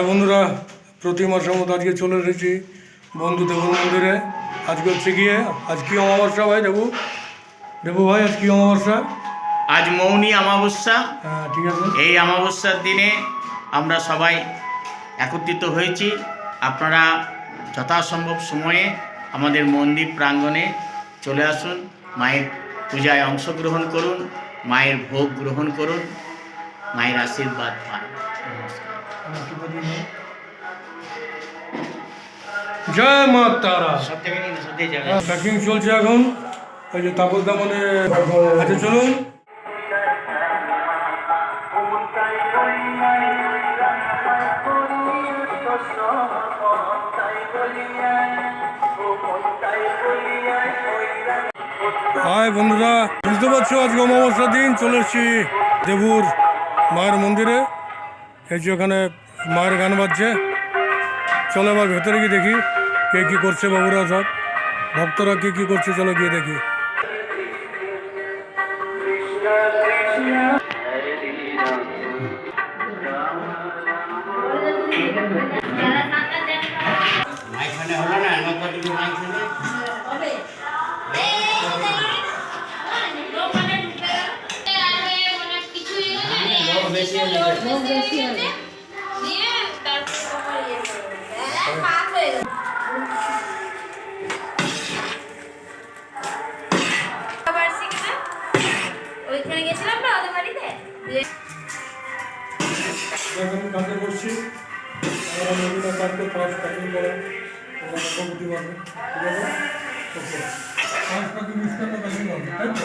High বন্ধুরা, প্রতি মাসের মতো আজকে চলে এসেছি বন্ধু দেবুর মন্দিরে। আজকে হচ্ছে গিয়ে আজ কি অমাবস্যা ভাই? দেবু ভাই আজ কি অমাবস্যা? আজ মৌনী অমাবস্যা। হ্যাঁ ঠিক আছে। এই অমাবস্যার দিনে আমরা সবাই একত্রিত হয়েছি। আপনারা যথাসম্ভব সময়ে আমাদের মন্দির প্রাঙ্গণে চলে আসুন, মায়ের পূজায় অংশগ্রহণ করুন, মায়ের ভোগ গ্রহণ করুন, মায়ের আশীর্বাদ পান। জয় মা তারা। সব জায়গায় নিয়ে সব জায়গায় প্যাকিং চলছে এখন। ওই যে তাপস দা মানে আচ্ছা চলুন। হাই বন্ধুরা, বুঝতে পারছো আজকে অমাবস্যার দিন চলে এসেছি দেবুর মায়ের মন্দিরে। এই যে ওখানে মায়ের গান বাজছে। চলো আবার ভেতরে গিয়ে দেখি কে কী করছে, বাবুরা সব ভক্তরা কে কী করছে, চলো গিয়ে দেখি। ওইখানে গেছিলাম না ওদের বাড়িতে। কাজে করছি কাজকে ফার্স্ট প্যাকিং করে কমিটি বাড়বে, ঠিক আছে? ফার্স্ট প্যাকিং মিস করলে প্যাকিং হবে, তাই তো?